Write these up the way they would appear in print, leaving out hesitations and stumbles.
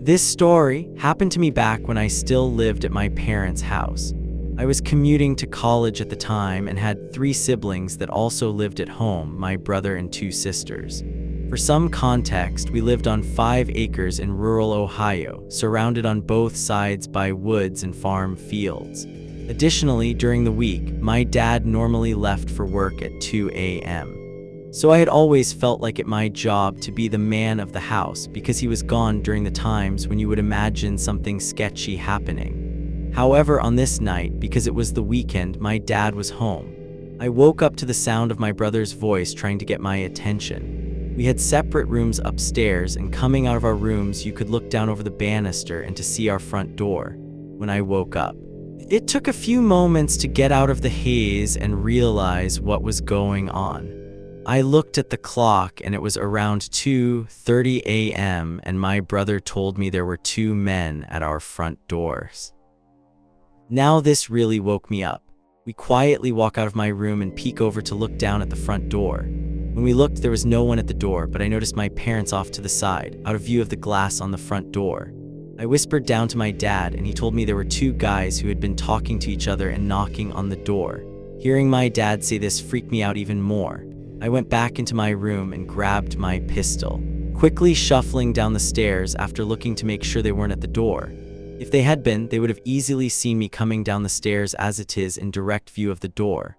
This story happened to me back when I still lived at my parents' house. I was commuting to college at the time and had 3 siblings that also lived at home, my brother and 2 sisters. For some context, we lived on 5 acres in rural Ohio, surrounded on both sides by woods and farm fields. Additionally, during the week, my dad normally left for work at 2 a.m. So I had always felt like it my job to be the man of the house because he was gone during the times when you would imagine something sketchy happening. However, on this night, because it was the weekend, my dad was home. I woke up to the sound of my brother's voice trying to get my attention. We had separate rooms upstairs, and coming out of our rooms, you could look down over the banister and to see our front door. When I woke up, it took a few moments to get out of the haze and realize what was going on. I looked at the clock and it was around 2:30 a.m. and my brother told me there were 2 men at our front doors. Now this really woke me up. We quietly walk out of my room and peek over to look down at the front door. When we looked, there was no one at the door, but I noticed my parents off to the side, out of view of the glass on the front door. I whispered down to my dad and he told me there were 2 guys who had been talking to each other and knocking on the door. Hearing my dad say this freaked me out even more. I went back into my room and grabbed my pistol, quickly shuffling down the stairs after looking to make sure they weren't at the door. If they had been, they would have easily seen me coming down the stairs as it is in direct view of the door.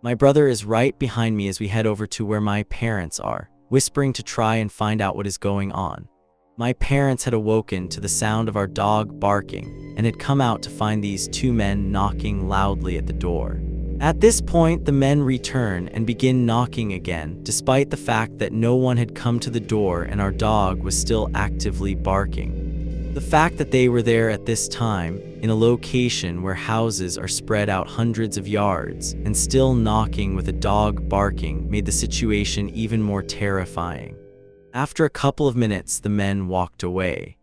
My brother is right behind me as we head over to where my parents are, whispering to try and find out what is going on. My parents had awoken to the sound of our dog barking and had come out to find these 2 men knocking loudly at the door. At this point, the men return and begin knocking again, despite the fact that no one had come to the door and our dog was still actively barking. The fact that they were there at this time, in a location where houses are spread out hundreds of yards, and still knocking with a dog barking, made the situation even more terrifying. After a couple of minutes, the men walked away,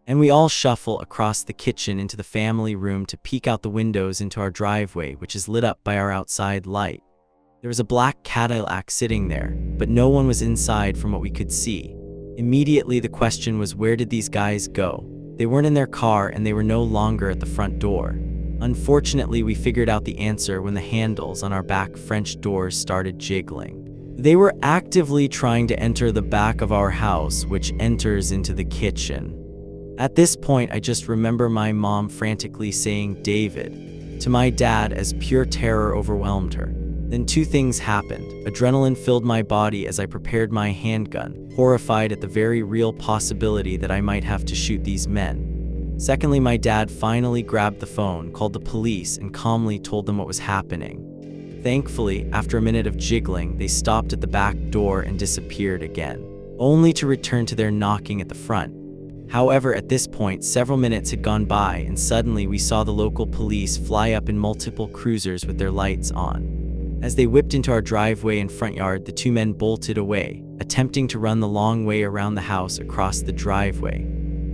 and we all shuffle across the kitchen into the family room to peek out the windows into our driveway, which is lit up by our outside light. There was a black Cadillac sitting there, but no one was inside from what we could see. Immediately, the question was, where did these guys go? They weren't in their car and they were no longer at the front door. Unfortunately, we figured out the answer when the handles on our back French doors started jiggling. They were actively trying to enter the back of our house, which enters into the kitchen. At this point, I just remember my mom frantically saying, "David," to my dad as pure terror overwhelmed her. Then 2 things happened. Adrenaline filled my body as I prepared my handgun, horrified at the very real possibility that I might have to shoot these men. Secondly, my dad finally grabbed the phone, called the police, and calmly told them what was happening. Thankfully, after a minute of jiggling, they stopped at the back door and disappeared again, only to return to their knocking at the front. However, at this point, several minutes had gone by and suddenly we saw the local police fly up in multiple cruisers with their lights on. As they whipped into our driveway and front yard, the 2 men bolted away, attempting to run the long way around the house across the driveway.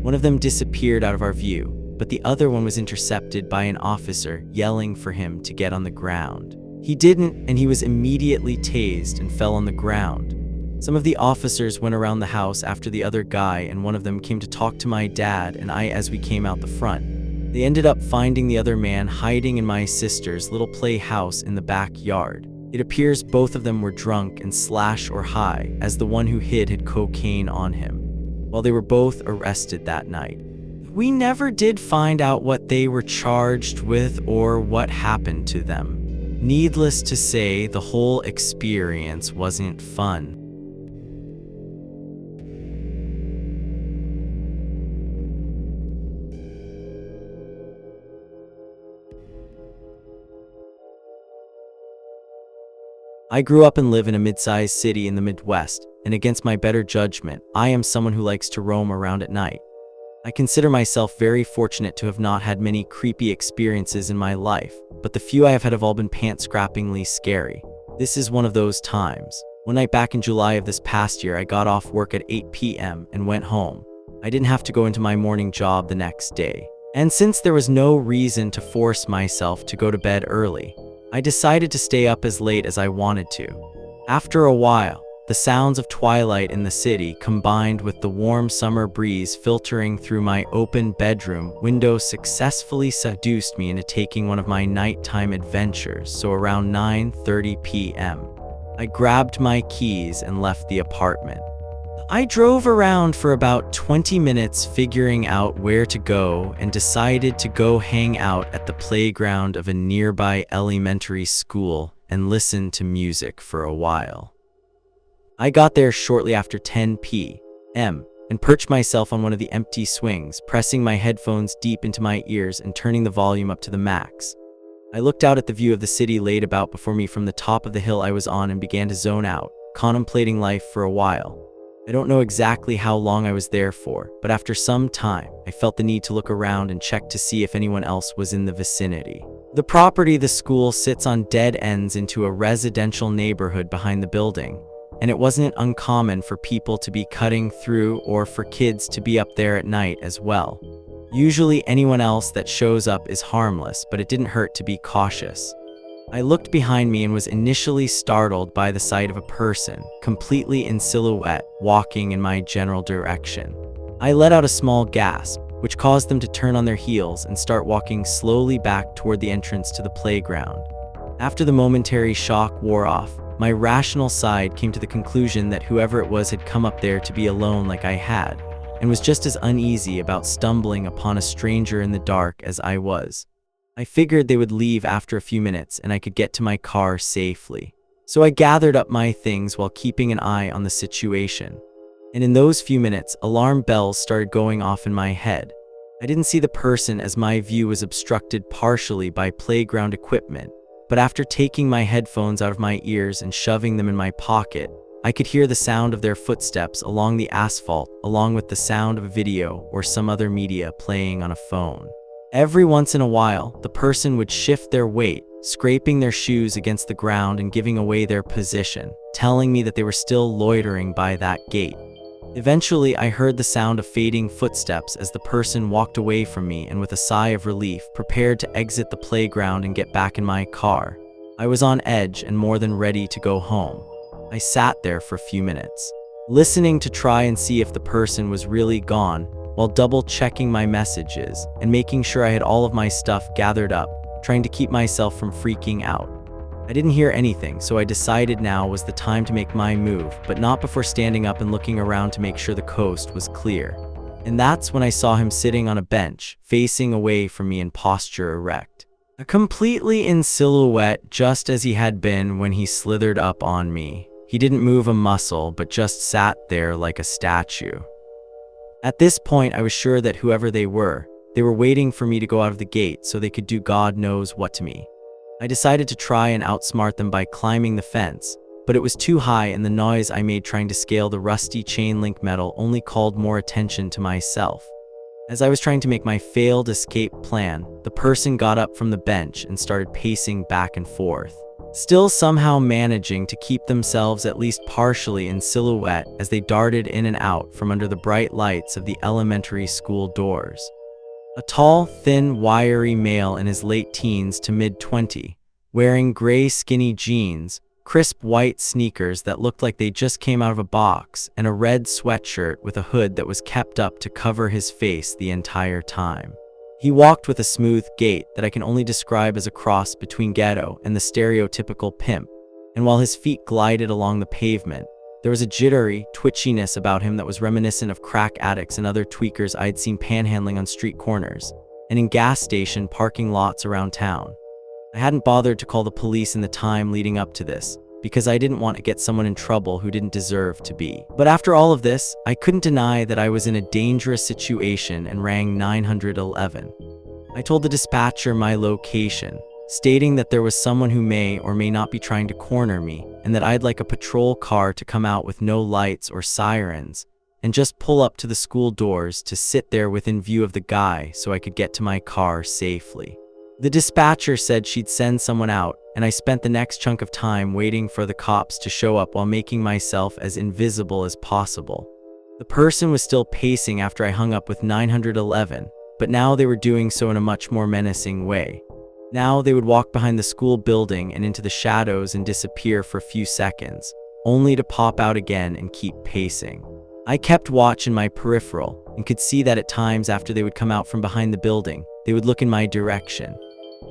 One of them disappeared out of our view, but the other one was intercepted by an officer yelling for him to get on the ground. He didn't, and he was immediately tased and fell on the ground. Some of the officers went around the house after the other guy, and one of them came to talk to my dad and I as we came out the front. They ended up finding the other man hiding in my sister's little playhouse in the backyard. It appears both of them were drunk and slash or high, as the one who hid had cocaine on him. While they were both arrested that night. We never did find out what they were charged with or what happened to them. Needless to say, the whole experience wasn't fun. I grew up and live in a mid-sized city in the Midwest, and against my better judgment, I am someone who likes to roam around at night. I consider myself very fortunate to have not had many creepy experiences in my life, but the few I have had have all been pants-scrappingly scary. This is one of those times. One night back in July of this past year, I got off work at 8 p.m. and went home. I didn't have to go into my morning job the next day. And since there was no reason to force myself to go to bed early, I decided to stay up as late as I wanted to. After a while, The sounds of twilight in the city, combined with the warm summer breeze filtering through my open bedroom window, successfully seduced me into taking one of my nighttime adventures. So around 9:30 p.m., I grabbed my keys and left the apartment. I drove around for about 20 minutes figuring out where to go and decided to go hang out at the playground of a nearby elementary school and listen to music for a while. I got there shortly after 10 p.m. and perched myself on one of the empty swings, pressing my headphones deep into my ears and turning the volume up to the max. I looked out at the view of the city laid about before me from the top of the hill I was on and began to zone out, contemplating life for a while. I don't know exactly how long I was there for, but after some time, I felt the need to look around and check to see if anyone else was in the vicinity. The property the school sits on dead ends into a residential neighborhood behind the building, and it wasn't uncommon for people to be cutting through or for kids to be up there at night as well. Usually anyone else that shows up is harmless, but it didn't hurt to be cautious. I looked behind me and was initially startled by the sight of a person, completely in silhouette, walking in my general direction. I let out a small gasp, which caused them to turn on their heels and start walking slowly back toward the entrance to the playground. After the momentary shock wore off, my rational side came to the conclusion that whoever it was had come up there to be alone like I had, and was just as uneasy about stumbling upon a stranger in the dark as I was. I figured they would leave after a few minutes and I could get to my car safely. So I gathered up my things while keeping an eye on the situation. And in those few minutes, alarm bells started going off in my head. I didn't see the person as my view was obstructed partially by playground equipment, but after taking my headphones out of my ears and shoving them in my pocket, I could hear the sound of their footsteps along the asphalt, along with the sound of a video or some other media playing on a phone. Every once in a while, the person would shift their weight, scraping their shoes against the ground and giving away their position, telling me that they were still loitering by that gate. Eventually, I heard the sound of fading footsteps as the person walked away from me, and with a sigh of relief, prepared to exit the playground and get back in my car. I was on edge and more than ready to go home. I sat there for a few minutes, listening to try and see if the person was really gone, while double-checking my messages and making sure I had all of my stuff gathered up, trying to keep myself from freaking out. I didn't hear anything, so I decided now was the time to make my move, but not before standing up and looking around to make sure the coast was clear. And that's when I saw him sitting on a bench, facing away from me in posture erect. Completely in silhouette, just as he had been when he slithered up on me. He didn't move a muscle, but just sat there like a statue. At this point, I was sure that whoever they were waiting for me to go out of the gate so they could do God knows what to me. I decided to try and outsmart them by climbing the fence, but it was too high and the noise I made trying to scale the rusty chain link metal only called more attention to myself. As I was trying to make my failed escape plan, the person got up from the bench and started pacing back and forth, still somehow managing to keep themselves at least partially in silhouette as they darted in and out from under the bright lights of the elementary school doors. A tall, thin, wiry male in his late teens to mid-20, wearing gray skinny jeans, crisp white sneakers that looked like they just came out of a box, and a red sweatshirt with a hood that was kept up to cover his face the entire time. He walked with a smooth gait that I can only describe as a cross between ghetto and the stereotypical pimp, and while his feet glided along the pavement, there was a jittery twitchiness about him that was reminiscent of crack addicts and other tweakers I'd seen panhandling on street corners and in gas station parking lots around town. I hadn't bothered to call the police in the time leading up to this, because I didn't want to get someone in trouble who didn't deserve to be. But after all of this, I couldn't deny that I was in a dangerous situation and rang 911. I told the dispatcher my location, stating that there was someone who may or may not be trying to corner me, and that I'd like a patrol car to come out with no lights or sirens, and just pull up to the school doors to sit there within view of the guy so I could get to my car safely. The dispatcher said she'd send someone out, and I spent the next chunk of time waiting for the cops to show up while making myself as invisible as possible. The person was still pacing after I hung up with 911, but now they were doing so in a much more menacing way. Now they would walk behind the school building and into the shadows and disappear for a few seconds, only to pop out again and keep pacing. I kept watch in my peripheral and could see that at times after they would come out from behind the building, they would look in my direction.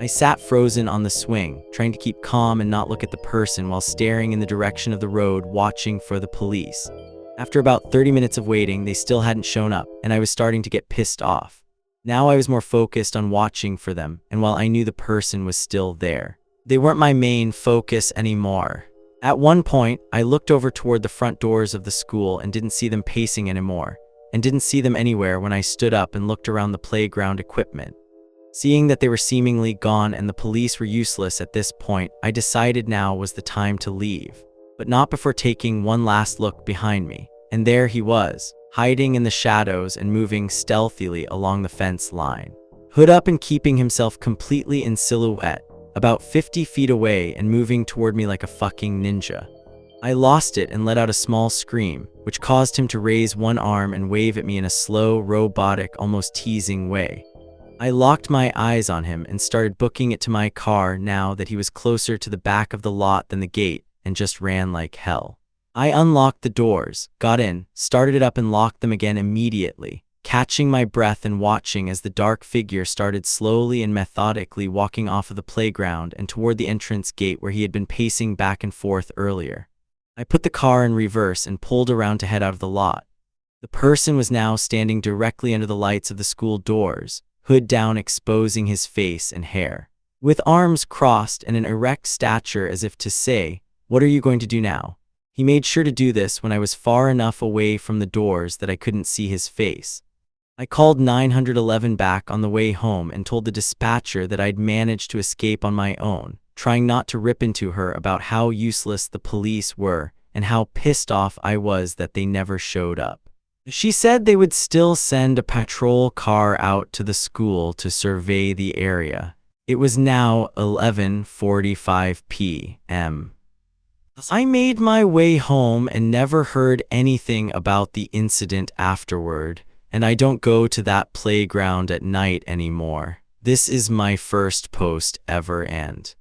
I sat frozen on the swing, trying to keep calm and not look at the person while staring in the direction of the road, watching for the police. After about 30 minutes of waiting, they still hadn't shown up, and I was starting to get pissed off. Now I was more focused on watching for them, and while I knew the person was still there, they weren't my main focus anymore. At one point, I looked over toward the front doors of the school and didn't see them pacing anymore, and didn't see them anywhere when I stood up and looked around the playground equipment. Seeing that they were seemingly gone and the police were useless at this point, I decided now was the time to leave. But not before taking one last look behind me. And there he was, hiding in the shadows and moving stealthily along the fence line. Hood up and keeping himself completely in silhouette, about 50 feet away and moving toward me like a fucking ninja. I lost it and let out a small scream, which caused him to raise one arm and wave at me in a slow, robotic, almost teasing way. I locked my eyes on him and started booking it to my car now that he was closer to the back of the lot than the gate, and just ran like hell. I unlocked the doors, got in, started it up and locked them again immediately, catching my breath and watching as the dark figure started slowly and methodically walking off of the playground and toward the entrance gate where he had been pacing back and forth earlier. I put the car in reverse and pulled around to head out of the lot. The person was now standing directly under the lights of the school doors, hood down exposing his face and hair, with arms crossed and an erect stature as if to say, "What are you going to do now?" He made sure to do this when I was far enough away from the doors that I couldn't see his face. I called 911 back on the way home and told the dispatcher that I'd managed to escape on my own, trying not to rip into her about how useless the police were and how pissed off I was that they never showed up. She said they would still send a patrol car out to the school to survey the area. It was now 11:45 p.m. I made my way home and never heard anything about the incident afterward, and I don't go to that playground at night anymore. This is my first post ever and